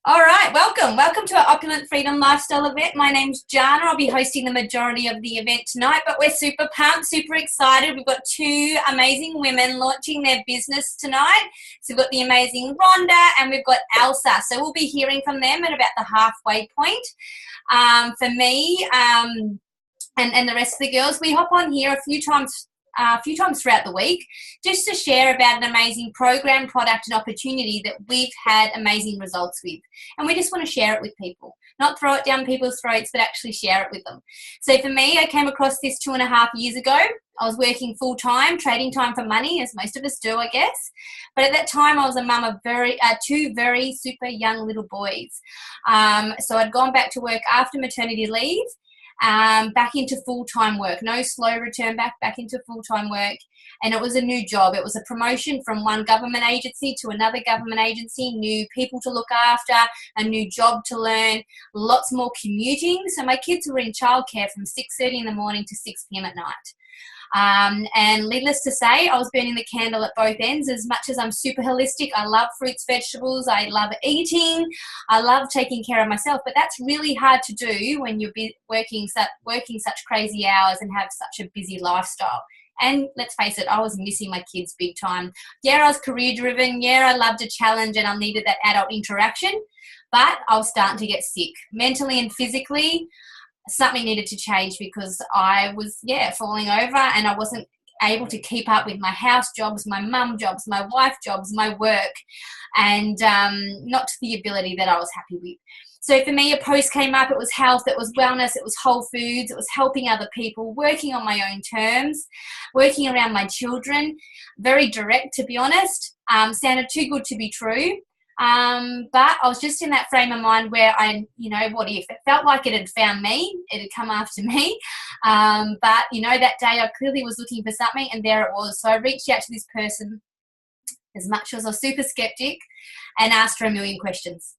All right, welcome to our Opulent Freedom Lifestyle event. My name's Jana. I'll be hosting the majority of the event tonight, but we're super pumped, super excited. We've got two amazing women launching their business tonight. So we've got the amazing Rhonda and we've got Elsa. So we'll be hearing from them at about the halfway point. For me and the rest of the girls, we hop on here a few times throughout the week just to share about an amazing program, product and opportunity that we've had amazing results with. And we just want to share it with people, not throw it down people's throats, but actually share it with them. So for me, I came across this 2.5 years ago. I was working full-time, trading time for money, as most of us do, I guess. But at that time, I was a mum of two very super young little boys. So I'd gone back to work after maternity leave, back into full-time work. No slow return back into full-time work. And it was a new job. It was a promotion from one government agency to another government agency, new people to look after, a new job to learn, lots more commuting. So my kids were in childcare from 6:30 in the morning to 6 p.m. at night. And needless to say, I was burning the candle at both ends. As much as I'm super holistic, I love fruits, vegetables, I love eating, I love taking care of myself, but that's really hard to do when you're working such crazy hours and have such a busy lifestyle. And let's face it, I was missing my kids big time. Yeah, I was career driven. Yeah, I loved a challenge and I needed that adult interaction, but I was starting to get sick mentally and physically. Something needed to change because I was, falling over and I wasn't able to keep up with my house jobs, my mum jobs, my wife jobs, my work, and not to the ability that I was happy with. So for me, a post came up. It was health, it was wellness, it was whole foods, it was helping other people, working on my own terms, working around my children. Very direct, to be honest. Sounded too good to be true. But I was just in that frame of mind where what if it felt like it had found me, it had come after me. But that day I clearly was looking for something and there it was. So I reached out to this person, as much as I was super skeptic, and asked her a million questions,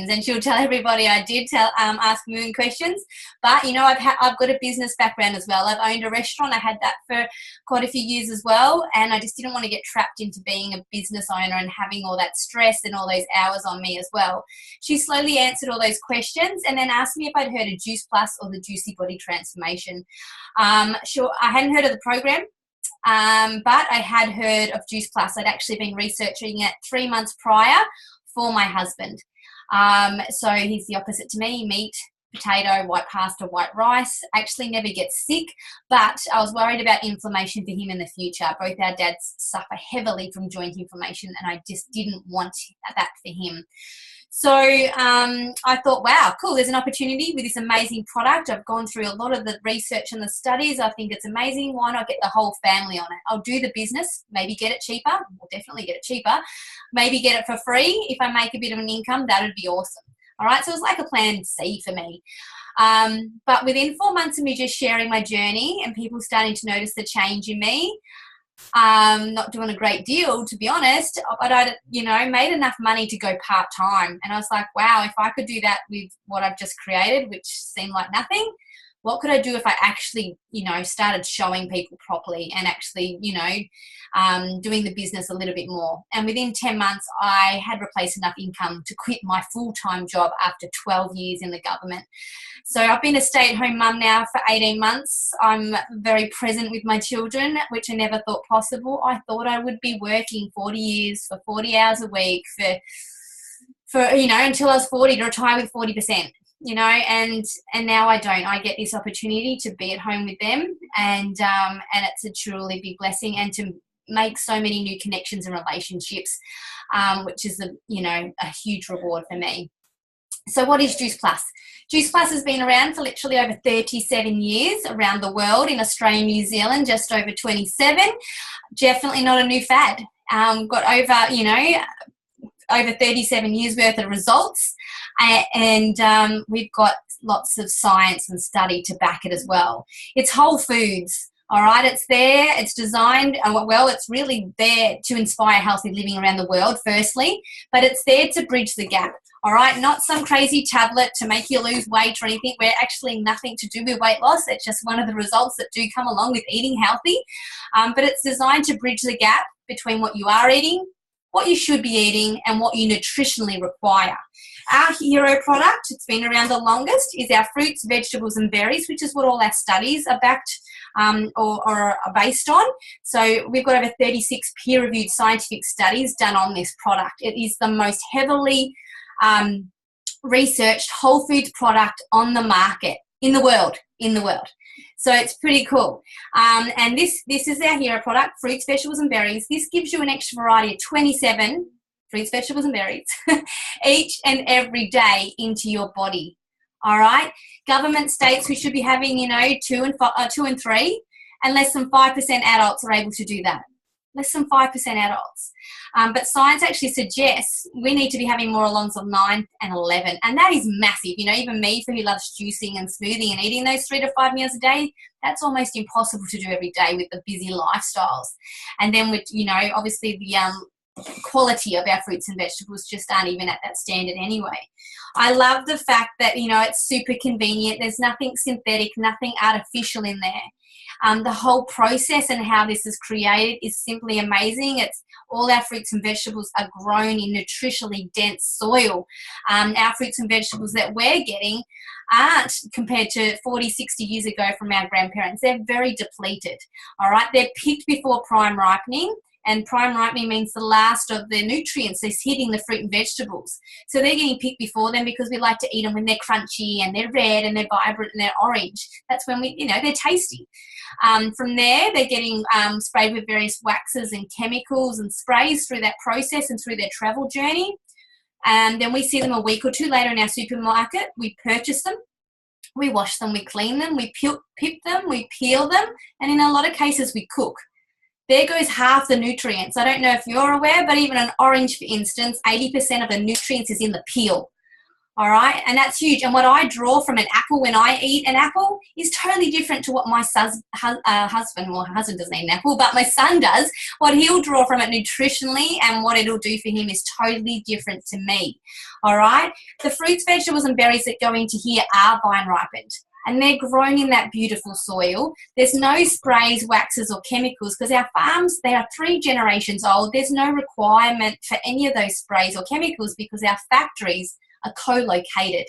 and she'll tell everybody I did ask a million questions. But I've got a business background as well. I've owned a restaurant. I had that for quite a few years as well, and I just didn't want to get trapped into being a business owner and having all that stress and all those hours on me as well. She slowly answered all those questions and then asked me if I'd heard of Juice Plus or the Juicy Body Transformation. Sure, I hadn't heard of the program. But I had heard of Juice Plus. I'd actually been researching it 3 months prior for my husband. So he's the opposite to me: meat, potato, white pasta, white rice. Actually never gets sick, but I was worried about inflammation for him in the future. Both our dads suffer heavily from joint inflammation and I just didn't want that for him. So I thought, wow, cool, there's an opportunity with this amazing product. I've gone through a lot of the research and the studies. I think it's amazing. Why not get the whole family on it? I'll do the business, maybe get it cheaper. We'll definitely get it cheaper. Maybe get it for free. If I make a bit of an income, that would be awesome. All right, so it was like a plan C for me. But within 4 months of me just sharing my journey and people starting to notice the change in me, not doing a great deal, to be honest, but I made enough money to go part-time. And I was like, wow, if I could do that with what I've just created, which seemed like nothing, what could I do if I actually, started showing people properly and actually, doing the business a little bit more. And within 10 months, I had replaced enough income to quit my full-time job after 12 years in the government. So I've been a stay-at-home mum now for 18 months. I'm very present with my children, which I never thought possible. I thought I would be working 40 years for 40 hours a week for until I was 40 to retire with 40%. And now I don't. I get this opportunity to be at home with them, and it's a truly big blessing, and to make so many new connections and relationships, which is a huge reward for me. So what is Juice Plus? Juice Plus has been around for literally over 37 years around the world. In Australia and New Zealand, just over 27. Definitely not a new fad. Got over 37 years worth of results, and we've got lots of science and study to back it as well. It's whole foods. All right, it's there, it's designed, it's really there to inspire healthy living around the world, firstly, but it's there to bridge the gap. All right, not some crazy tablet to make you lose weight or anything. We're actually nothing to do with weight loss. It's just one of the results that do come along with eating healthy. But it's designed to bridge the gap between what you are eating what you should be eating, and what you nutritionally require. Our hero product, it's been around the longest, is our fruits, vegetables and berries, which is what all our studies are backed or are based on. So we've got over 36 peer-reviewed scientific studies done on this product. It is the most heavily researched whole foods product on the market in the world. So it's pretty cool. And this is our hero product, fruits, vegetables and berries. This gives you an extra variety of 27 fruits, vegetables and berries each and every day into your body. All right. Government states we should be having, 2 and 3, and less than 5% adults are able to do that. Less than 5% adults. But science actually suggests we need to be having more along of 9 and 11. And that is massive. Even me, who loves juicing and smoothing and eating those 3 to 5 meals a day, that's almost impossible to do every day with the busy lifestyles. And then with, obviously the quality of our fruits and vegetables just aren't even at that standard anyway. I love the fact that, it's super convenient. There's nothing synthetic, nothing artificial in there. The whole process and how this is created is simply amazing. It's all our fruits and vegetables are grown in nutritionally dense soil. Our fruits and vegetables that we're getting aren't compared to 40, 60 years ago from our grandparents. They're very depleted. All right. They're picked before prime ripening. And prime ripening means the last of the nutrients is hitting the fruit and vegetables. So they're getting picked before them because we like to eat them when they're crunchy and they're red and they're vibrant and they're orange. That's when they're tasty. From there, they're getting sprayed with various waxes and chemicals and sprays through that process and through their travel journey. And then we see them a week or two later in our supermarket. We purchase them. We wash them, we clean them, we pip them, we peel them, and in a lot of cases we cook. There goes half the nutrients. I don't know if you're aware, but even an orange, for instance, 80% of the nutrients is in the peel. All right, and that's huge. And what I draw from an apple when I eat an apple is totally different to what my husband doesn't eat an apple, but my son does. What he'll draw from it nutritionally and what it'll do for him is totally different to me. All right, the fruits, vegetables and berries that go into here are vine ripened. And they're grown in that beautiful soil. There's no sprays, waxes or chemicals because our farms, they are 3 generations old. There's no requirement for any of those sprays or chemicals because our factories are co-located.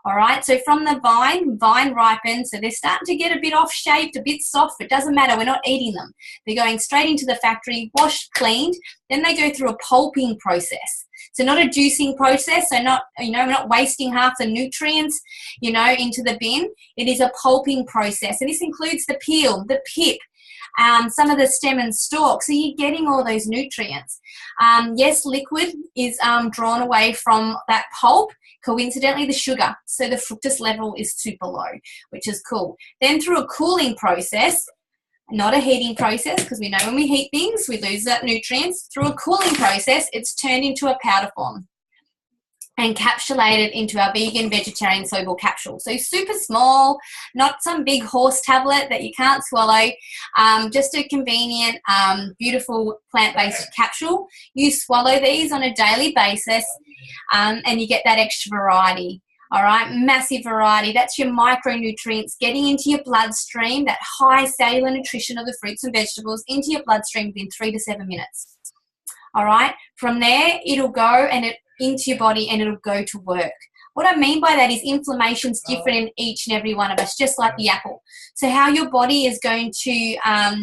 All right, so from the vine ripened, so they're starting to get a bit off-shaped, a bit soft. It doesn't matter, we're not eating them. They're going straight into the factory, washed, cleaned. Then they go through a pulping process. So not a juicing process, so we're not wasting half the nutrients, into the bin. It is a pulping process, and this includes the peel, the pip, some of the stem and stalk. So you're getting all those nutrients. Yes, liquid is drawn away from that pulp. Coincidentally, the sugar, so the fructose level is super low, which is cool. Then through a cooling process, not a heating process, because we know when we heat things, we lose that nutrients. Through a cooling process, it's turned into a powder form and encapsulated into our vegan, vegetarian soluble capsule. So super small, not some big horse tablet that you can't swallow, just a convenient, beautiful plant-based capsule. You swallow these on a daily basis and you get that extra variety. All right, massive variety. That's your micronutrients getting into your bloodstream, that high cellular nutrition of the fruits and vegetables into your bloodstream within 3 to 7 minutes. All right, from there, it'll go into your body and it'll go to work. What I mean by that is inflammation's different in each and every one of us, just like the apple. So how your body is going to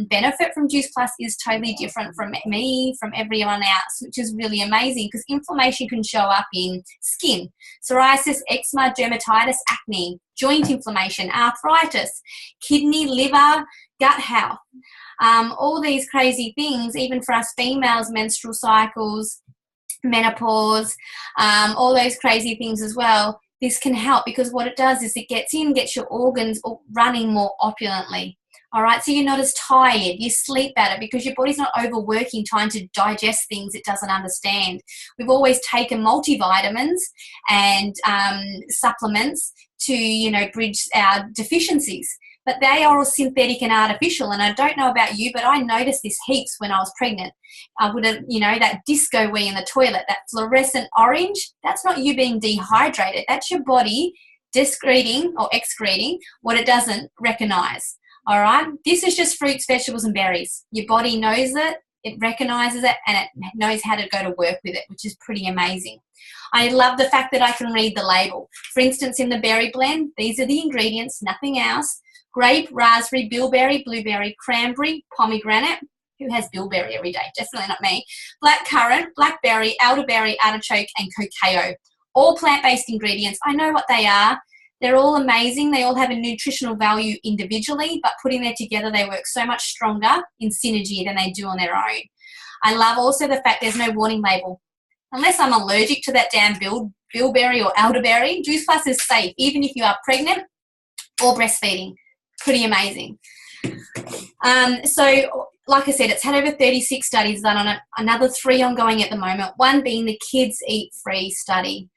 benefit from Juice Plus is totally different from me, from everyone else, which is really amazing because inflammation can show up in skin, psoriasis, eczema, dermatitis, acne, joint inflammation, arthritis, kidney, liver, gut health. All these crazy things, even for us females, menstrual cycles, menopause, all those crazy things as well. This can help because what it does is it gets your organs running more opulently. All right, so you're not as tired, you sleep better because your body's not overworking trying to digest things it doesn't understand. We've always taken multivitamins and supplements to, bridge our deficiencies. But they are all synthetic and artificial. And I don't know about you, but I noticed this heaps when I was pregnant. I would have, that disco wee in the toilet, that fluorescent orange, that's not you being dehydrated. That's your body excreting what it doesn't recognize. All right. This is just fruits, vegetables, and berries. Your body knows it. It recognizes it and it knows how to go to work with it, which is pretty amazing. I love the fact that I can read the label. For instance, in the berry blend, these are the ingredients, nothing else. Grape, raspberry, bilberry, blueberry, cranberry, pomegranate. Who has bilberry every day? Definitely not me. Black currant, blackberry, elderberry, artichoke, and cacao. All plant-based ingredients. I know what they are. They're all amazing. They all have a nutritional value individually, but putting them together, they work so much stronger in synergy than they do on their own. I love also the fact there's no warning label. Unless I'm allergic to that damn bilberry or elderberry, Juice Plus is safe, even if you are pregnant or breastfeeding. Pretty amazing. So, like I said, it's had over 36 studies done on it, another 3 ongoing at the moment, one being the Kids Eat Free study.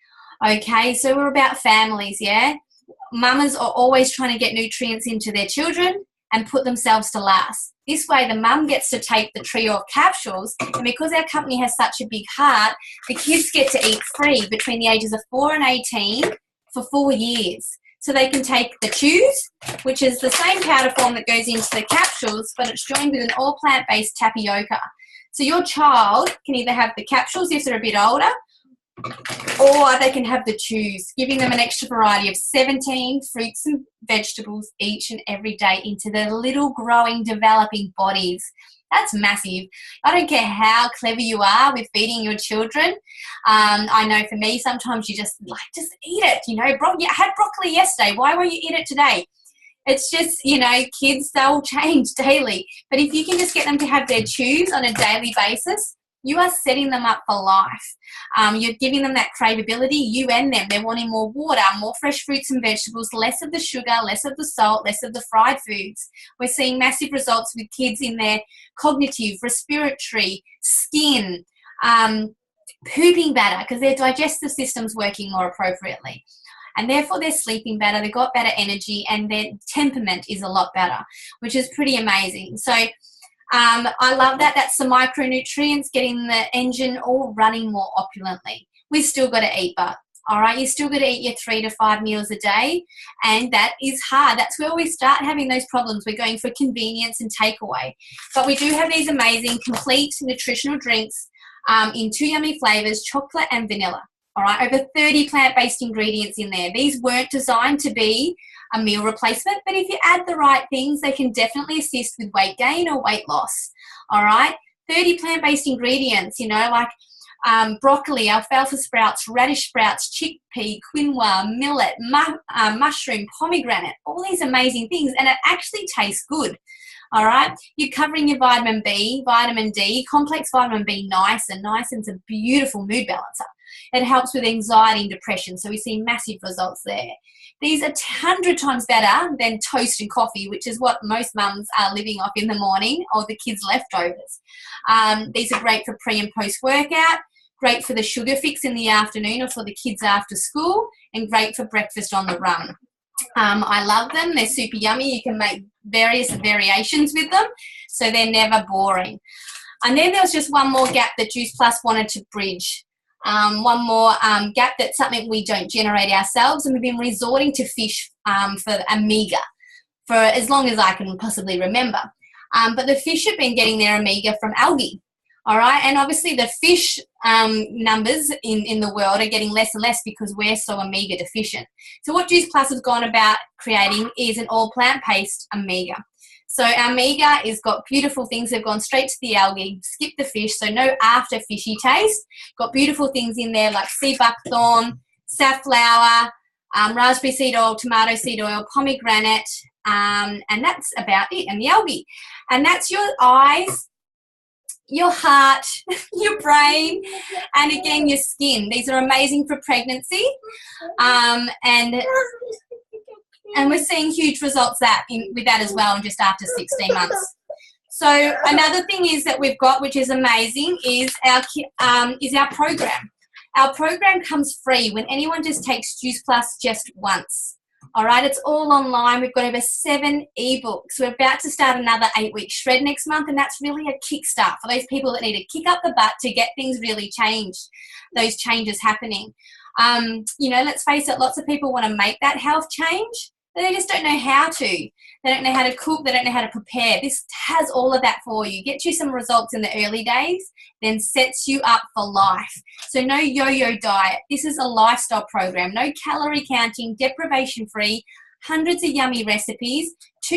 Okay, so we're about families, yeah? Mamas are always trying to get nutrients into their children and put themselves to last. This way, the mum gets to take the trio of capsules, and because our company has such a big heart, the kids get to eat free between the ages of 4 and 18 for 4 years. So they can take the chews, which is the same powder form that goes into the capsules, but it's joined with an all plant-based tapioca. So your child can either have the capsules if they're a bit older, or they can have the chews, giving them an extra variety of 17 fruits and vegetables each and every day into their little growing, developing bodies. That's massive. I don't care how clever you are with feeding your children. I know for me, sometimes you just eat it. You know, I had broccoli yesterday. Why won't you eat it today? It's just, you know, kids, they'll change daily. But if you can just get them to have their chews on a daily basis, you are setting them up for life. You're giving them that craveability, you and them. They're wanting more water, more fresh fruits and vegetables, less of the sugar, less of the salt, less of the fried foods. We're seeing massive results with kids in their cognitive, respiratory, skin, pooping better because their digestive system's working more appropriately. And therefore they're sleeping better, they've got better energy, and their temperament is a lot better, which is pretty amazing. So I love that. That's the micronutrients, getting the engine all running more opulently. We've still got to eat, but all right, you still got to eat your 3 to 5 meals a day, and that is hard. That's where we start having those problems. We're going for convenience and takeaway. But we do have these amazing complete nutritional drinks in 2 yummy flavors, chocolate and vanilla. All right, over 30 plant-based ingredients in there. These weren't designed to be a meal replacement, but if you add the right things, they can definitely assist with weight gain or weight loss. All right, 30 plant-based ingredients, you know, like broccoli, alfalfa sprouts, radish sprouts, chickpea, quinoa, millet, mushroom, pomegranate, all these amazing things, and it actually tastes good. All right, you're covering your vitamin B, vitamin D, complex vitamin B, niacin. Niacin's a beautiful mood balancer. It helps with anxiety and depression, so we see massive results there. These are 100 times better than toast and coffee, which is what most mums are living off in the morning, or the kids' leftovers. These are great for pre and post workout, great for the sugar fix in the afternoon or for the kids after school, and great for breakfast on the run. I love them. They're super yummy. You can make various variations with them, so they're never boring. And then there was just one more gap that Juice Plus wanted to bridge. One more gap that's something we don't generate ourselves, and we've been resorting to fish for omega for as long as I can possibly remember. But the fish have been getting their omega from algae. All right, and obviously the fish numbers in the world are getting less and less because we're so omega deficient. So what Juice Plus has gone about creating is an all plant-based omega. So our omega has got beautiful things. They've gone straight to the algae, skip the fish, so no after fishy taste. Got beautiful things in there like sea buckthorn, safflower, raspberry seed oil, tomato seed oil, pomegranate, and that's about it, and the algae. And that's your eyes, your heart, your brain, and again, your skin. These are amazing for pregnancy. And we're seeing huge results with that as well, just after 16 months. So another thing is that we've got, which is amazing, is our program. Our program comes free when anyone just takes Juice Plus just once. All right, it's all online. We've got over 7 ebooks. We're about to start another 8-week shred next month, and that's really a kickstart for those people that need to kick up the butt to get things really changed, those changes happening. You know, let's face it, lots of people want to make that health change. but they just don't know how to. They don't know how to cook. They don't know how to prepare. This has all of that for you. Gets you some results in the early days, then sets you up for life. So no yo-yo diet. This is a lifestyle program. No calorie counting, deprivation free, hundreds of yummy recipes,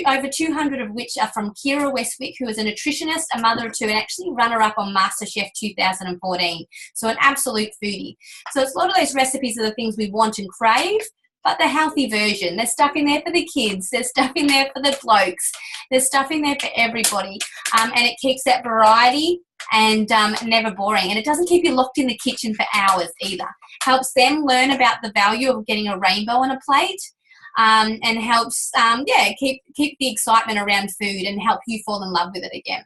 over 200 of which are from Kira Westwick, who is a nutritionist, a mother of two, and actually runner-up on MasterChef 2014. So an absolute foodie. So it's a lot of those recipes are the things we want and crave, but the healthy version. There's stuff in there for the kids. There's stuff in there for the blokes. There's stuff in there for everybody. And it keeps that variety and never boring. And it doesn't keep you locked in the kitchen for hours either. Helps them learn about the value of getting a rainbow on a plate. And helps, keep the excitement around food and help you fall in love with it again.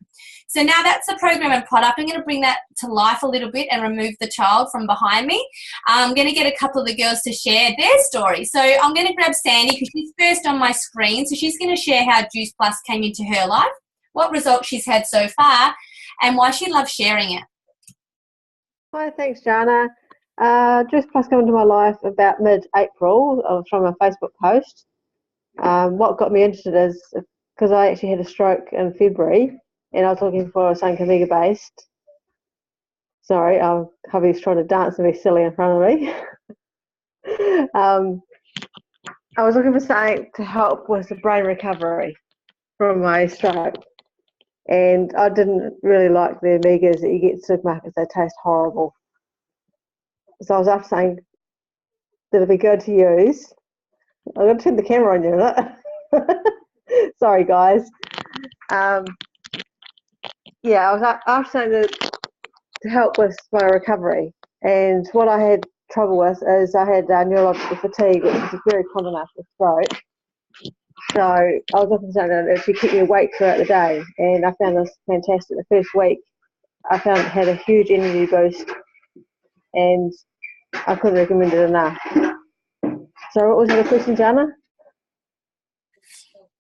So now that's the program and product. I'm going to bring that to life a little bit and remove the child from behind me. I'm going to get a couple of the girls to share their story. So I'm going to grab Sandy because she's first on my screen. So she's going to share how Juice Plus came into her life, what results she's had so far, and why she loves sharing it. Hi, thanks, Jana. Juice Plus came into my life about mid-April from a Facebook post. What got me interested is because I actually had a stroke in February and I was looking for something Omega based. Sorry, our hubby's trying to dance and be silly in front of me. I was looking for something to help with the brain recovery from my stroke. And I didn't really like the Omegas that you get in supermarkets. They taste horrible. So I was after saying that it'd be good to use. I'm going to turn the camera on you a minute. Sorry, guys. I was after saying to help with my recovery. And what I had trouble with is I had neurological fatigue, which is very common after stroke. So I was looking for something that actually keep me awake throughout the day. And I found this fantastic. The first week, I found it had a huge energy boost. And I couldn't recommend it enough. So what was your question, Jana?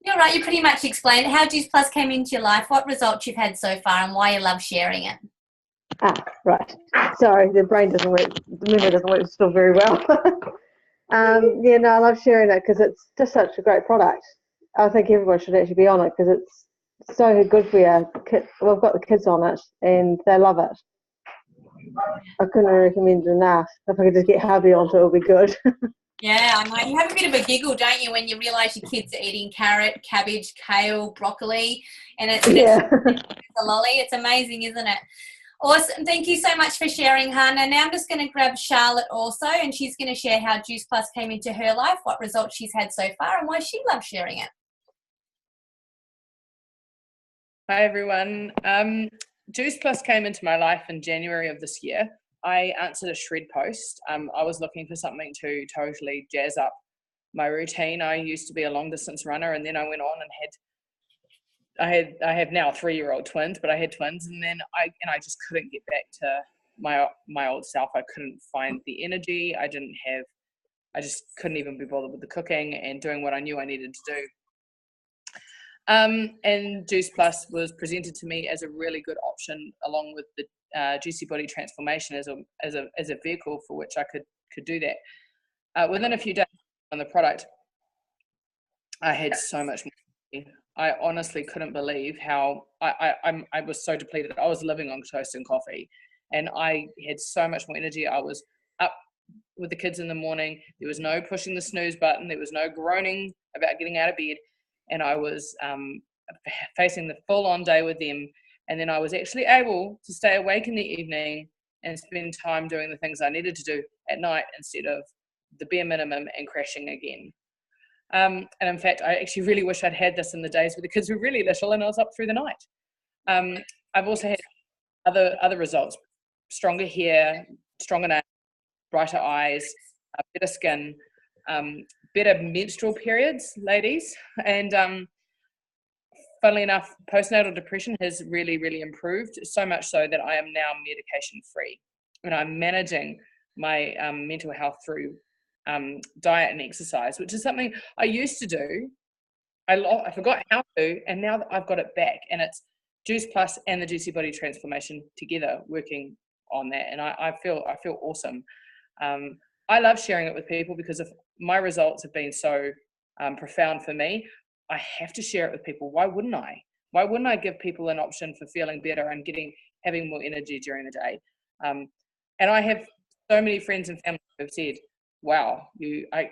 You're right, you pretty much explained how Juice Plus came into your life, what results you've had so far, and why you love sharing it. Right. Sorry, the brain doesn't work, the memory doesn't work still very well. I love sharing it because it's just such a great product. I think everyone should actually be on it because it's so good for you. We've got the kids on it and they love it. I couldn't recommend it enough. If I could just get hubby onto it, it would be good. Yeah, I know. You have a bit of a giggle, don't you, when you realise your kids are eating carrot, cabbage, kale, broccoli, and it's a lolly. It's amazing, isn't it? Awesome. Thank you so much for sharing, Hannah. Now I'm just going to grab Charlotte also, and she's going to share how Juice Plus came into her life, what results she's had so far, and why she loves sharing it. Hi, everyone. Juice Plus came into my life in January of this year. I answered a shred post. I was looking for something to totally jazz up my routine. I used to be a long distance runner, and then I went on and I have now 3-year-old twins, but I had twins, and then I just couldn't get back to my old self. I couldn't find the energy. I just couldn't even be bothered with the cooking and doing what I knew I needed to do. And Juice Plus was presented to me as a really good option, along with the Juicy Body Transformation as a vehicle for which I could do that. Within a few days on the product, I had so much more. I honestly couldn't believe how I was so depleted. I was living on toast and coffee, and I had so much more energy. I was up with the kids in the morning. There was no pushing the snooze button. There was no groaning about getting out of bed. And I was facing the full-on day with them. And then I was actually able to stay awake in the evening and spend time doing the things I needed to do at night instead of the bare minimum and crashing again. And in fact, I actually really wish I'd had this in the days where the kids were really little and I was up through the night. I've also had other results: stronger hair, stronger nails, brighter eyes, better skin, better menstrual periods, ladies. And funnily enough, postnatal depression has really, really improved, so much so that I am now medication free. And I'm managing my mental health through diet and exercise, which is something I used to do. I forgot how to, and now that I've got it back, and it's Juice Plus and the Juicy Body Transformation together working on that, and I feel awesome. I love sharing it with people because my results have been so profound for me, I have to share it with people. Why wouldn't I? Why wouldn't I give people an option for feeling better and having more energy during the day? And I have so many friends and family who have said, wow,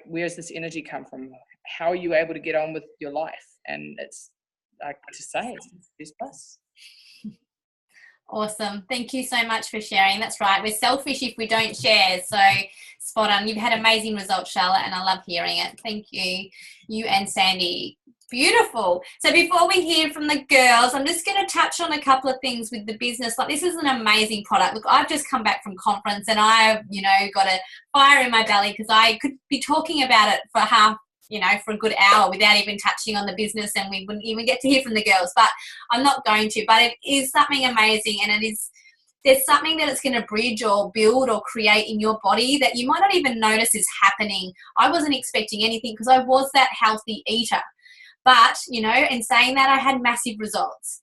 where's this energy come from? How are you able to get on with your life? And it's, like to say, it's plus. Awesome. Thank you so much for sharing. That's right. We're selfish if we don't share. So spot on. You've had amazing results, Charlotte, and I love hearing it. Thank you. You and Sandy. Beautiful. So before we hear from the girls, I'm just going to touch on a couple of things with the business. Like, this is an amazing product. Look, I've just come back from conference and I've, got a fire in my belly because I could be talking about it for for a good hour without even touching on the business, and we wouldn't even get to hear from the girls, but I'm not going to. But it is something amazing, and there's something that it's going to bridge or build or create in your body that you might not even notice is happening. I wasn't expecting anything because I was that healthy eater. But, in saying that, I had massive results.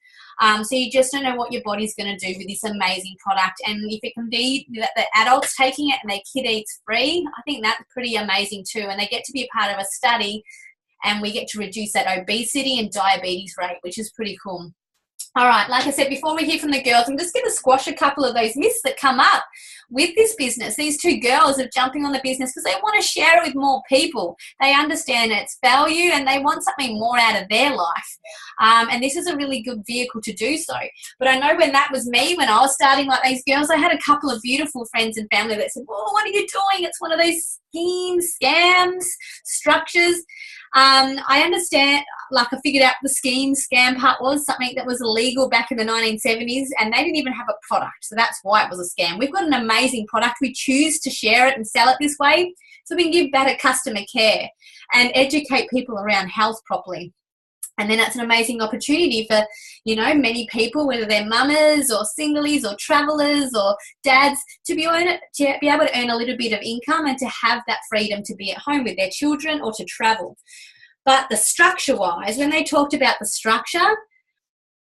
So you just don't know what your body's going to do with this amazing product. And if it can be that the adults taking it and their kid eats free, I think that's pretty amazing too. And they get to be a part of a study, and we get to reduce that obesity and diabetes rate, which is pretty cool. All right, like I said, before we hear from the girls, I'm just going to squash a couple of those myths that come up with this business. These two girls are jumping on the business because they want to share it with more people. They understand its value and they want something more out of their life. And this is a really good vehicle to do so. But I know when that was me, when I was starting like these girls, I had a couple of beautiful friends and family that said, well, what are you doing? It's one of those schemes, scams, structures. I understand, I figured out the scam part was something that was illegal back in the 1970s, and they didn't even have a product. So that's why it was a scam. We've got an amazing product. We choose to share it and sell it this way so we can give better customer care and educate people around health properly. And then that's an amazing opportunity for, many people, whether they're mamas or singlies or travelers or dads, to be able to earn a little bit of income and to have that freedom to be at home with their children or to travel. But the structure-wise, when they talked about the structure,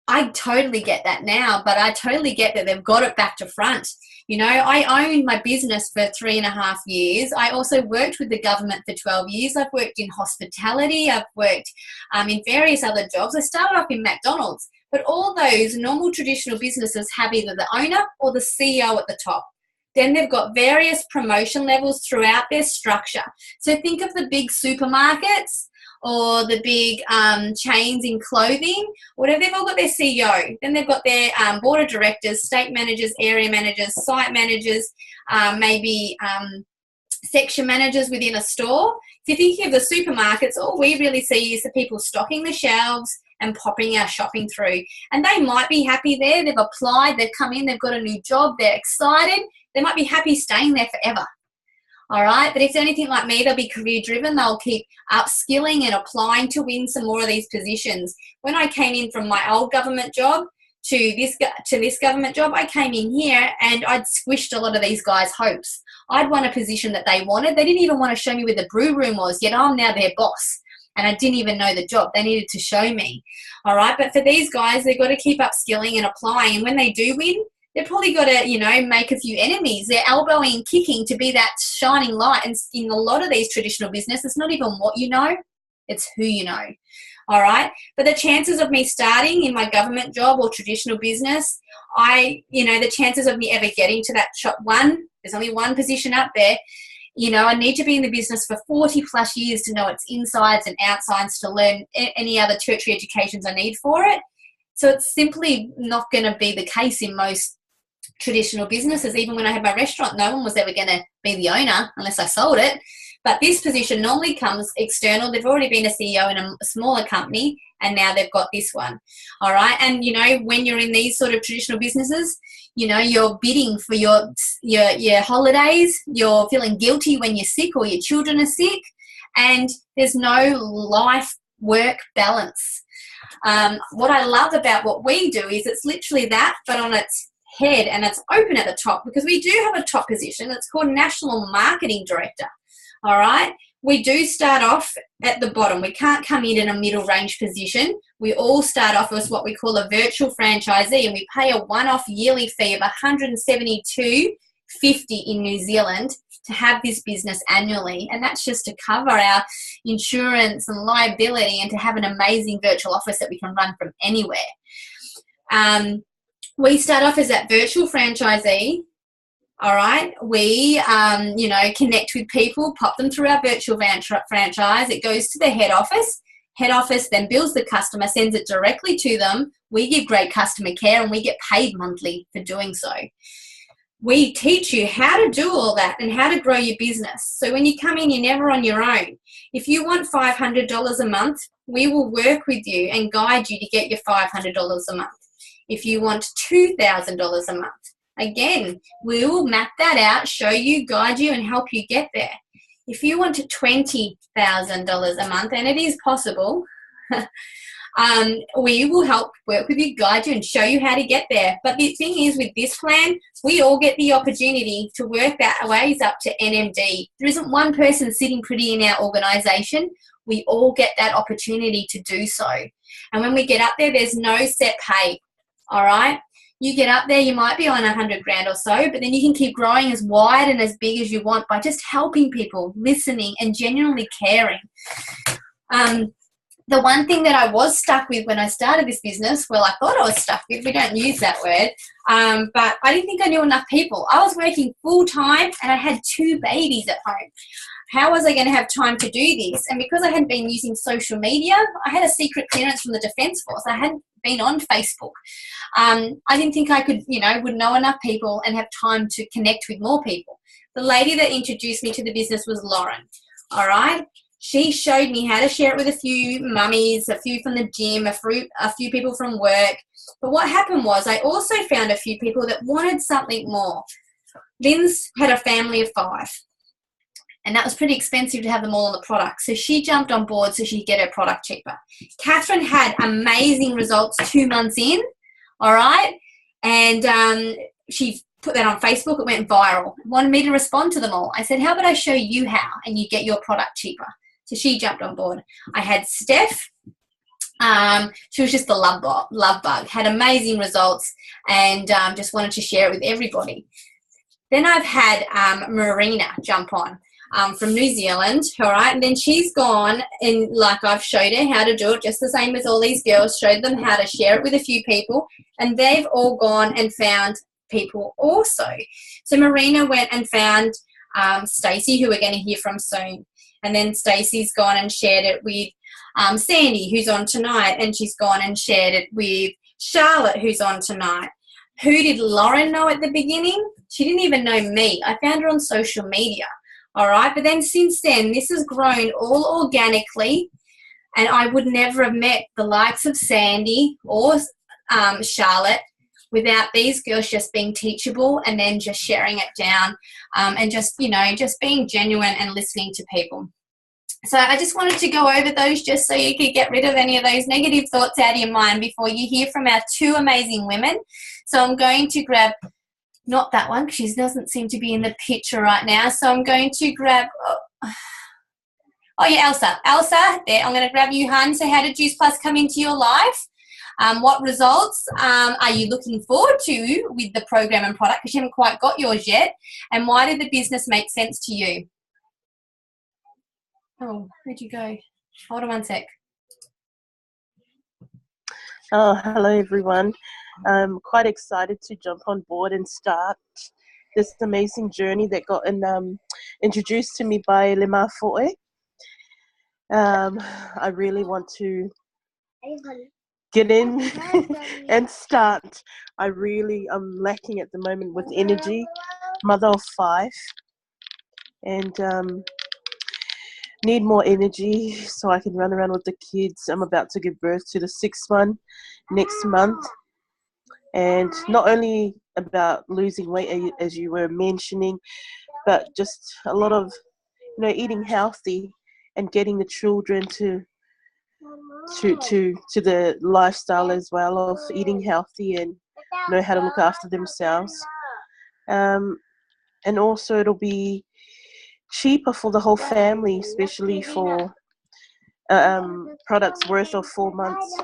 I totally get that now, but I totally get that they've got it back to front. I owned my business for 3.5 years. I also worked with the government for 12 years. I've worked in hospitality. I've worked in various other jobs. I started off in McDonald's, but all those normal traditional businesses have either the owner or the CEO at the top. Then they've got various promotion levels throughout their structure. So think of the big supermarkets or the big chains in clothing, whatever, they've all got their CEO. Then they've got their board of directors, state managers, area managers, site managers, maybe section managers within a store. If you're thinking of the supermarkets, all we really see is the people stocking the shelves and popping our shopping through. And they might be happy there. They've applied, they've come in, they've got a new job, they're excited. They might be happy staying there forever. All right, but if they're anything like me, they'll be career driven. They'll keep upskilling and applying to win some more of these positions. When I came in from my old government job to this government job, I came in here and I'd squished a lot of these guys' hopes. I'd won a position that they wanted. They didn't even want to show me where the brew room was, yet I'm now their boss. And I didn't even know the job. They needed to show me. All right, but for these guys, they've got to keep upskilling and applying. And when they do win, they've probably got to, make a few enemies. They're elbowing and kicking to be that shining light. And in a lot of these traditional business, it's not even what you know, it's who you know. All right. But the chances of me starting in my government job or traditional business, the chances of me ever getting to that there's only one position up there. I need to be in the business for 40 plus years to know its insides and outsides, to learn any other tertiary educations I need for it. So it's simply not going to be the case in most traditional businesses. Even when I had my restaurant, no one was ever going to be the owner unless I sold it. But this position normally comes external. They've already been a CEO in a smaller company, and now they've got this one. All right. And, when you're in these sort of traditional businesses, you're bidding for your holidays. You're feeling guilty when you're sick or your children are sick, and there's no life-work balance. What I love about what we do is it's literally that, but on its head, and it's open at the top, because we do have a top position. It's called National Marketing Director. All right. We do start off at the bottom. We can't come in a middle range position. We all start off as what we call a virtual franchisee, and we pay a one-off yearly fee of $172.50 in New Zealand to have this business annually, and that's just to cover our insurance and liability and to have an amazing virtual office that we can run from anywhere. We start off as that virtual franchisee. All right, we, connect with people, pop them through our virtual franchise. It goes to the head office. Head office then bills the customer, sends it directly to them. We give great customer care and we get paid monthly for doing so. We teach you how to do all that and how to grow your business. So when you come in, you're never on your own. If you want $500 a month, we will work with you and guide you to get your $500 a month. If you want $2,000 a month, again, we will map that out, show you, guide you, and help you get there. If you want $20,000 a month, and it is possible, we will help work with you, guide you, and show you how to get there. But the thing is, with this plan, we all get the opportunity to work that ways up to NMD. There isn't one person sitting pretty in our organisation. We all get that opportunity to do so. And when we get up there, there's no set pay, all right? You get up there, you might be on 100 grand or so, but then you can keep growing as wide and as big as you want by just helping people, listening, and genuinely caring. The one thing that I was stuck with when I started this business, well, I thought I was stuck with, we don't use that word, but I didn't think I knew enough people. I was working full time and I had 2 babies at home. How was I going to have time to do this? And because I hadn't been using social media, I had a secret clearance from the Defence Force. I hadn't been on Facebook. I didn't think I could, would know enough people and have time to connect with more people. The lady that introduced me to the business was Lauren, all right? She showed me how to share it with a few mummies, a few from the gym, a few people from work. But what happened was I also found a few people that wanted something more. Lynn's had a family of 5. And that was pretty expensive to have them all on the product. So she jumped on board so she could get her product cheaper. Catherine had amazing results 2 months in, all right? And she put that on Facebook. It went viral. Wanted me to respond to them all. I said, how about I show you how and you get your product cheaper? So she jumped on board. I had Steph. She was just a love bug, had amazing results and just wanted to share it with everybody. Then I've had Marina jump on. From New Zealand, all right, and then she's gone and like I've showed her how to do it just the same as all these girls, showed them how to share it with a few people, and they've all gone and found people also. So Marina went and found Stacey, who we're going to hear from soon, and then Stacey's gone and shared it with Sandy, who's on tonight, and she's gone and shared it with Charlotte, who's on tonight. Who did Lauren know at the beginning? She didn't even know me. I found her on social media. All right, but then since then, this has grown all organically, and I would never have met the likes of Sandy or Charlotte without these girls just being teachable and then just sharing it down and just being genuine and listening to people. So I just wanted to go over those just so you could get rid of any of those negative thoughts out of your mind before you hear from our 2 amazing women. So I'm going to grab... not that one, because she doesn't seem to be in the picture right now. So I'm going to grab, Elsa. Elsa, there, I'm going to grab you, hun. So how did Juice Plus come into your life? What results are you looking forward to with the program and product? Because you haven't quite got yours yet. And why did the business make sense to you? Oh, where'd you go? Hold on one sec. Oh, hello everyone. I'm quite excited to jump on board and start this amazing journey that got introduced to me by Lema Foe. I really want to get in and start. I'm lacking at the moment with energy, mother of 5, and need more energy so I can run around with the kids. I'm about to give birth to the 6th one next month. And not only about losing weight, as you were mentioning, but just a lot of, eating healthy and getting the children to the lifestyle as well of eating healthy and know how to look after themselves. And also it'll be cheaper for the whole family, especially for products worth of 4 months.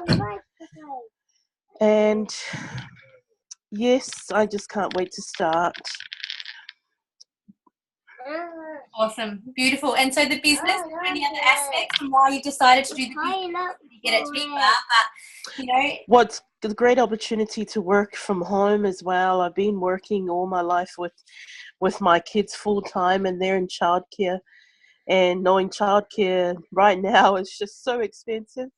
And yes, I just can't wait to start. Awesome. Beautiful. And so the business, any other aspects and why you decided to do the business? You get it cheaper, but, you know. What's a great opportunity to work from home as well. I've been working all my life with my kids full time, and they're in childcare. And knowing childcare right now is just so expensive.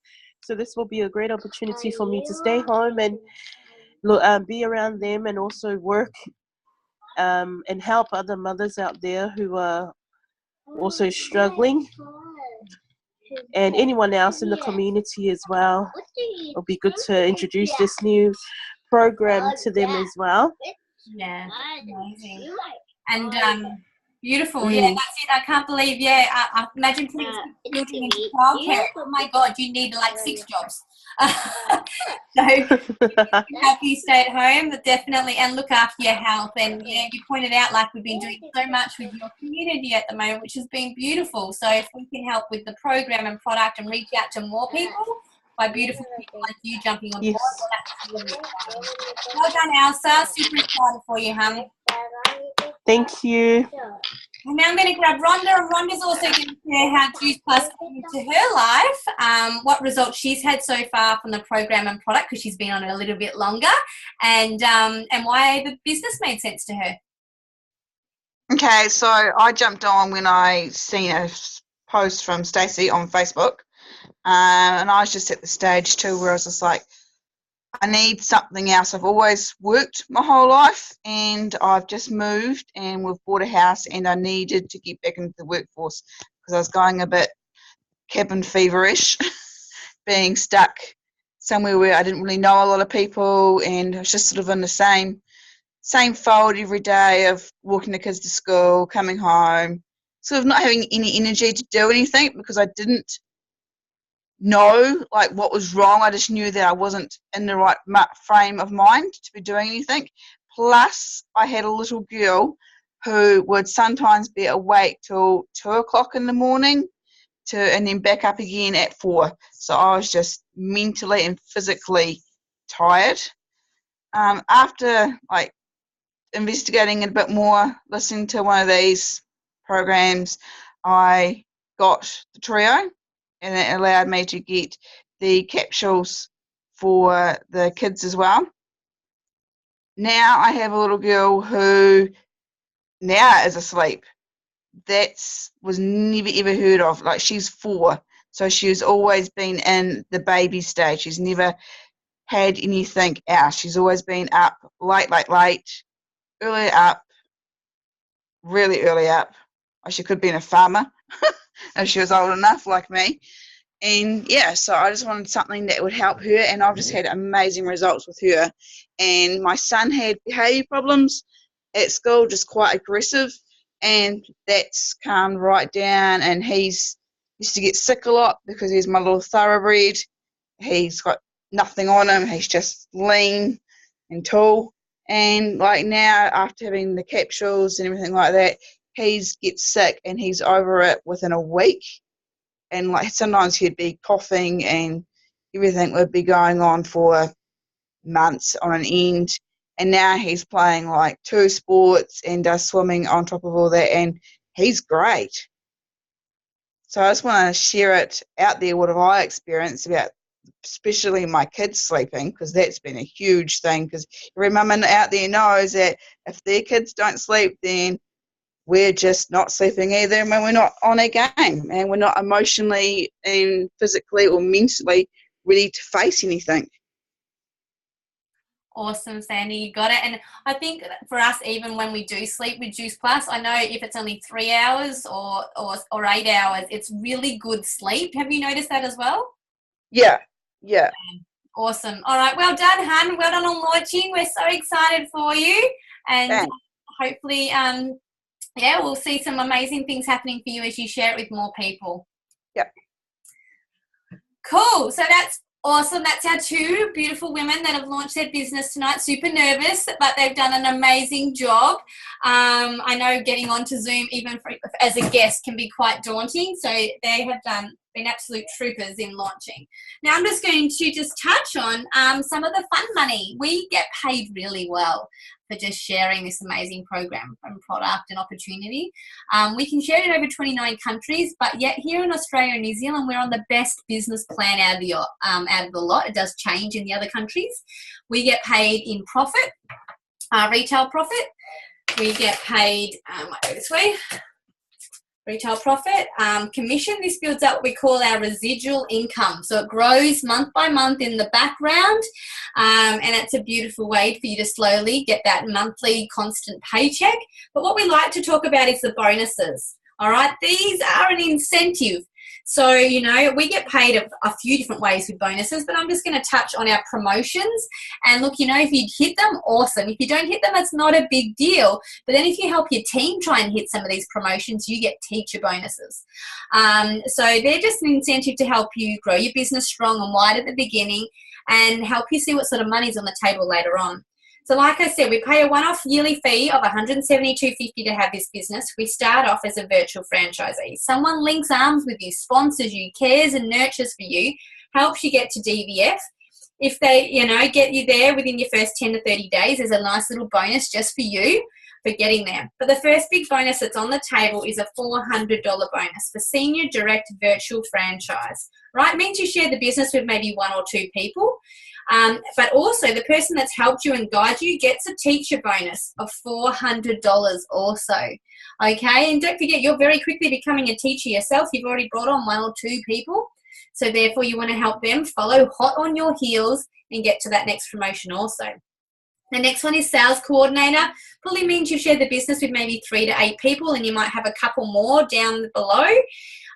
So this will be a great opportunity for me to stay home and be around them, and also work and help other mothers out there who are also struggling, and anyone else in the community as well. It'll be good to introduce this new program to them as well. Yeah, amazing. And beautiful. Yeah, that's it. I can't believe, I imagine putting children into childcare. Oh my God, you need like 6 jobs. So happy you stay at home, but definitely, and look after your health. And you pointed out, like, we've been doing so much with your community at the moment, which has been beautiful. So if we can help with the program and product and reach out to more people by beautiful people like you jumping on board, well, that's really exciting. Well done, Elsa. Super excited for you, hon. Thank you. And now I'm going to grab Rhonda, and Rhonda's also going to share how Juice Plus came into her life, what results she's had so far from the program and product, because she's been on it a little bit longer, and why the business made sense to her. Okay, so I jumped on when I seen a post from Stacey on Facebook, and I was just at the stage too where I was just like, I need something else. I've always worked my whole life, and I've just moved, and we've bought a house, and I needed to get back into the workforce because I was going a bit cabin feverish, being stuck somewhere where I didn't really know a lot of people, and I was just sort of in the same fold every day of walking the kids to school, coming home, sort of not having any energy to do anything because I didn't know like what was wrong. I just knew that I wasn't in the right frame of mind to be doing anything. Plus, I had a little girl who would sometimes be awake till 2 o'clock in the morning and then back up again at 4. So I was just mentally and physically tired. After like investigating it a bit more, listening to one of these programs, I got the trio, and it allowed me to get the capsules for the kids as well. Now I have a little girl who now is asleep. That was never ever heard of. Like, she's 4, so she's always been in the baby stage. She's never had anything else. She's always been up late, early up, really early up. She could have been a farmer if she was old enough like me. And yeah, so I just wanted something that would help her, and I've just had amazing results with her. And my son had behaviour problems at school, just quite aggressive, and that's calmed right down, and he's used to get sick a lot because he's my little thoroughbred. He's got nothing on him, he's just lean and tall. And like now, after having the capsules and everything like that, he gets sick and he's over it within a week. And like sometimes he'd be coughing and everything would be going on for months on an end. And now he's playing like 2 sports and does swimming on top of all that, and he's great. So I just want to share it out there, what have I experienced about especially my kids sleeping, because that's been a huge thing, because every mum out there knows that if their kids don't sleep, then we're just not sleeping either, and when we're not on a game, and we're not emotionally and physically or mentally ready to face anything. Awesome, Sandy, you got it. And I think for us, even when we do sleep with Juice Plus, I know if it's only 3 hours or 8 hours, it's really good sleep. Have you noticed that as well? Yeah. Awesome. All right, well done, hun. Well done on launching. We're so excited for you, and Thanks. hopefully we'll see some amazing things happening for you as you share it with more people. Yep. Cool. So that's awesome. That's our 2 beautiful women that have launched their business tonight. Super nervous, but they've done an amazing job. I know getting onto Zoom even as a guest can be quite daunting, so they have done been absolute troopers in launching. Now I'm just going to just touch on some of the fun money. We get paid really well for just sharing this amazing program and product and opportunity. We can share it in over 29 countries, but yet here in Australia and New Zealand, we're on the best business plan out of the lot. It does change in the other countries. We get paid in profit, retail profit. We get paid, I might go this way, retail profit, commission. This builds up what we call our residual income. So it grows month by month in the background, and it's a beautiful way for you to slowly get that monthly constant paycheck. But what we like to talk about is the bonuses. All right, these are an incentive. So, you know, we get paid a few different ways with bonuses, but I'm just going to touch on our promotions. And look, you know, if you hit them, awesome. If you don't hit them, it's not a big deal. But then if you help your team try and hit some of these promotions, you get teacher bonuses. So they're just an incentive to help you grow your business strong and wide at the beginning and help you see what sort of money's on the table later on. So like I said, we pay a one-off yearly fee of $172.50 to have this business. We start off as a virtual franchisee. Someone links arms with you, sponsors you, cares and nurtures for you, helps you get to DVF. If they, you know, get you there within your first 10 to 30 days, there's a nice little bonus just for you for getting there. But the first big bonus that's on the table is a $400 bonus for senior direct virtual franchise. Right? It means you share the business with maybe one or two people. But also the person that's helped you and guide you gets a teacher bonus of $400 also. Okay, and don't forget, you're very quickly becoming a teacher yourself. You've already brought on one or two people, so therefore you want to help them follow hot on your heels and get to that next promotion also. The next one is sales coordinator. Probably means you share the business with maybe 3 to 8 people, and you might have a couple more down below.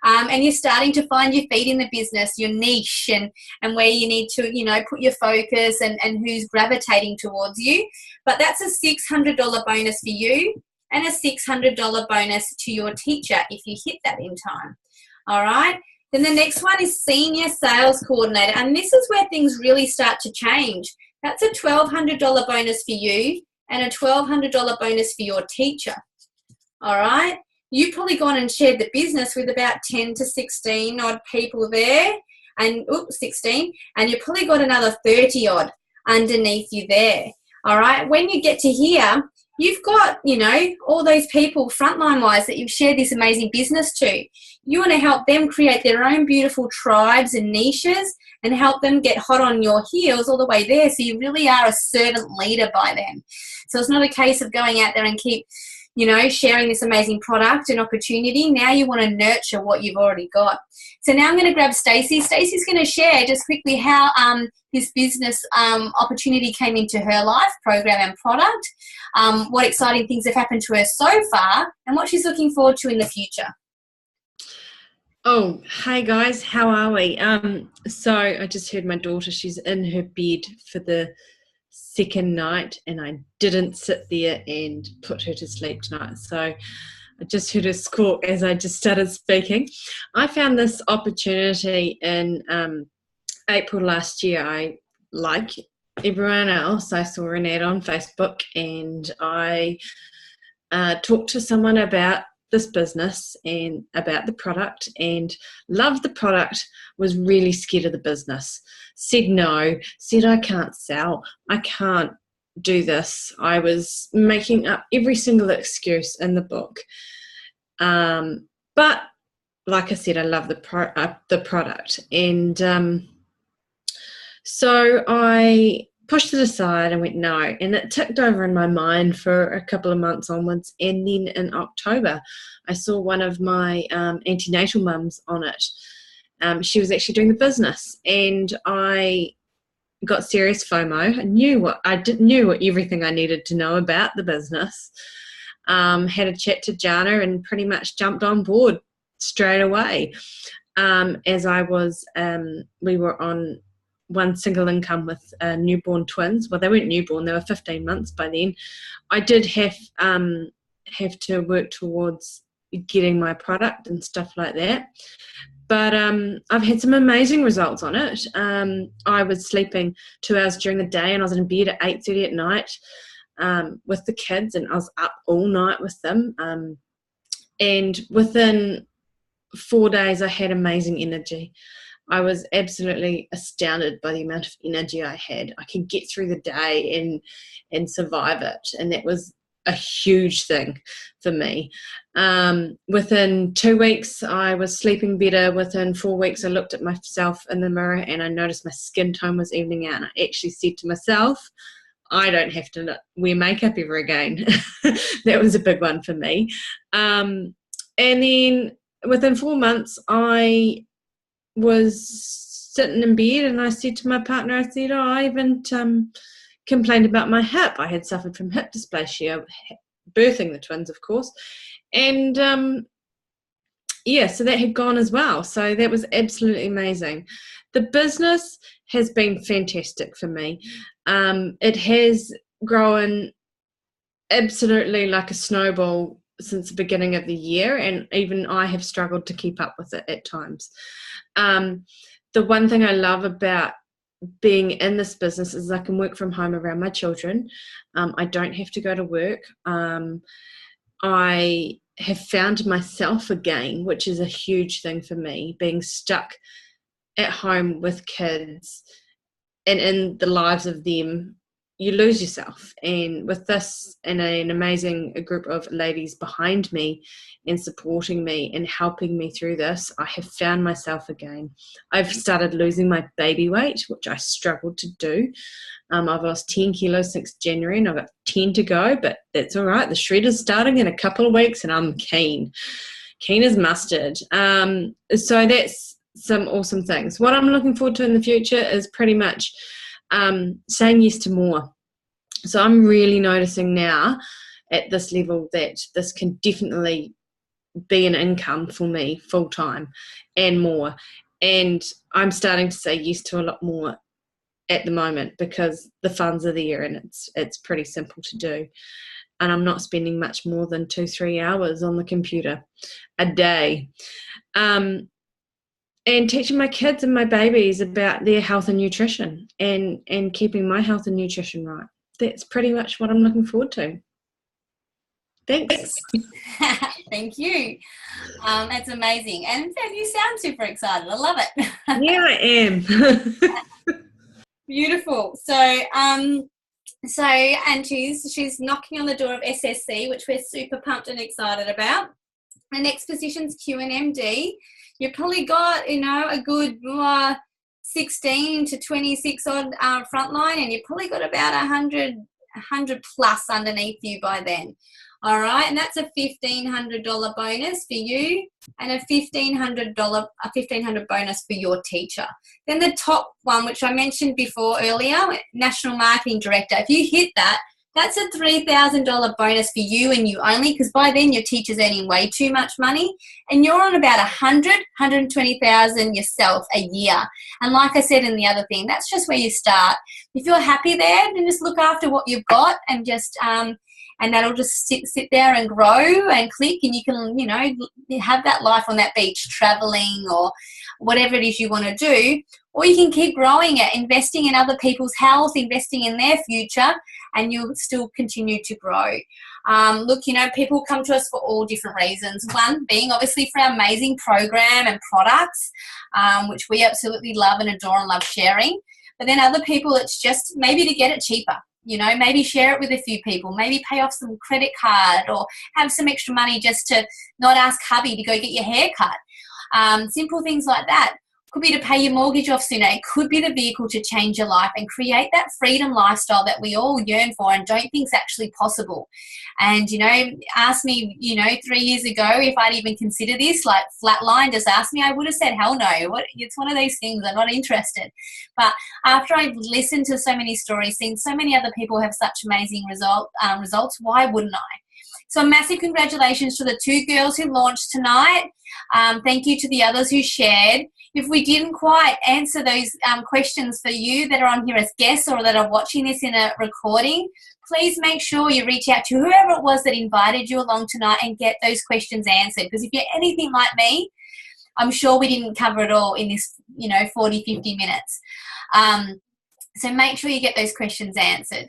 And you're starting to find your feet in the business, your niche, and where you need to, you know, put your focus and who's gravitating towards you. But that's a $600 bonus for you and a $600 bonus to your teacher if you hit that in time. All right. Then the next one is senior sales coordinator. And this is where things really start to change. That's a $1,200 bonus for you and a $1,200 bonus for your teacher. All right. You've probably gone and shared the business with about 10 to 16 odd people there, and 16, and you've probably got another 30 odd underneath you there. All right. When you get to here, you've got, you know, all those people frontline wise that you've shared this amazing business to. You want to help them create their own beautiful tribes and niches and help them get hot on your heels all the way there. So you really are a servant leader by them. So it's not a case of going out there and keep, you know, sharing this amazing product and opportunity. Now you want to nurture what you've already got. So now I'm going to grab Stacey. Stacey's going to share just quickly how this business opportunity came into her life, program and product, what exciting things have happened to her so far, and what she's looking forward to in the future. Oh, hi guys, how are we? So I just heard my daughter, she's in her bed for the second night, and I didn't sit there and put her to sleep tonight. So I just heard her squawk as I just started speaking. I found this opportunity in April last year. I, like everyone else, I saw an ad on Facebook, and I talked to someone about this business and about the product, and loved the product, was really scared of the business, said no, said I can't sell, I can't do this. I was making up every single excuse in the book. But like I said, I love the product, and so I pushed it aside and went no, and it ticked over in my mind for a couple of months onwards. And then in October I saw one of my antenatal mums on it. She was actually doing the business, and I got serious FOMO. I knew everything I needed to know about the business. Had a chat to Jana and pretty much jumped on board straight away. As I was, we were on one single income with newborn twins. Well, they weren't newborn, they were 15 months by then. I did have to work towards getting my product and stuff like that. But I've had some amazing results on it. I was sleeping 2 hours during the day, and I was in bed at 8:30 at night with the kids, and I was up all night with them. And within 4 days I had amazing energy. I was absolutely astounded by the amount of energy I had. I could get through the day and survive it, and that was a huge thing for me. Within 2 weeks, I was sleeping better. Within 4 weeks, I looked at myself in the mirror and I noticed my skin tone was evening out. And I actually said to myself, I don't have to wear makeup ever again. That was a big one for me. And then within 4 months, I was sitting in bed and I said to my partner, I said, oh, I haven't complained about my hip. I had suffered from hip dysplasia, birthing the twins, of course. And so that had gone as well. So that was absolutely amazing. The business has been fantastic for me. It has grown absolutely like a snowball since the beginning of the year, and even I have struggled to keep up with it at times. The one thing I love about being in this business is I can work from home around my children. I don't have to go to work. I have found myself again, which is a huge thing for me, being stuck at home with kids and in the lives of them. You lose yourself. And with this and an amazing group of ladies behind me and supporting me and helping me through this, I have found myself again. I've started losing my baby weight, which I struggled to do. I've lost 10 kilos since January and I've got 10 to go, but that's all right. The shredder's starting in a couple of weeks and I'm keen as mustard. So that's some awesome things. What I'm looking forward to in the future is pretty much saying yes to more. So I'm really noticing now at this level that this can definitely be an income for me full time and more. And I'm starting to say yes to a lot more at the moment because the funds are there and it's pretty simple to do. And I'm not spending much more than 2-3 hours on the computer a day. And teaching my kids and my babies about their health and nutrition and keeping my health and nutrition right. That's pretty much what I'm looking forward to. Thanks. Thank you. That's amazing. And you sound super excited. I love it. Yeah, I am. Beautiful. So, and she's knocking on the door of SSC, which we're super pumped and excited about. The next position's QNMD. You've probably got, a good 16 to 26 odd frontline, and you've probably got about 100 plus underneath you by then. All right, and that's a $1,500 bonus for you, and a $1,500 bonus for your teacher. Then the top one, which I mentioned before earlier, National Marketing Director. If you hit that, that's a $3,000 bonus for you and you only, because by then your teacher's earning way too much money, and you're on about $120,000 yourself a year. And like I said in the other thing, that's just where you start. If you're happy there, then just look after what you've got and just and that'll just sit there and grow and click, and you can have that life on that beach, traveling or whatever it is you want to do. Or you can keep growing it, investing in other people's health, investing in their future, and you'll still continue to grow. Look, people come to us for all different reasons. One being obviously for our amazing program and products, which we absolutely love and adore and love sharing. But then other people, it's just maybe to get it cheaper. Maybe share it with a few people, maybe pay off some credit card or have some extra money just to not ask hubby to go get your hair cut. Simple things like that. Could be to pay your mortgage off sooner. It could be the vehicle to change your life and create that freedom lifestyle that we all yearn for and don't think is actually possible. And, ask me, 3 years ago if I'd even consider this, like flatline, just ask me, I would have said, hell no. It's one of those things, I'm not interested. But after I've listened to so many stories, seen so many other people have such amazing results, why wouldn't I? So massive congratulations to the 2 girls who launched tonight. Thank you to the others who shared. If we didn't quite answer those questions for you that are on here as guests or that are watching this in a recording, please make sure you reach out to whoever it was that invited you along tonight and get those questions answered. Because if you're anything like me, I'm sure we didn't cover it all in this, 40, 50 minutes. So make sure you get those questions answered.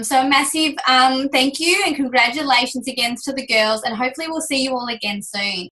So a massive thank you and congratulations again to the girls, and hopefully we'll see you all again soon.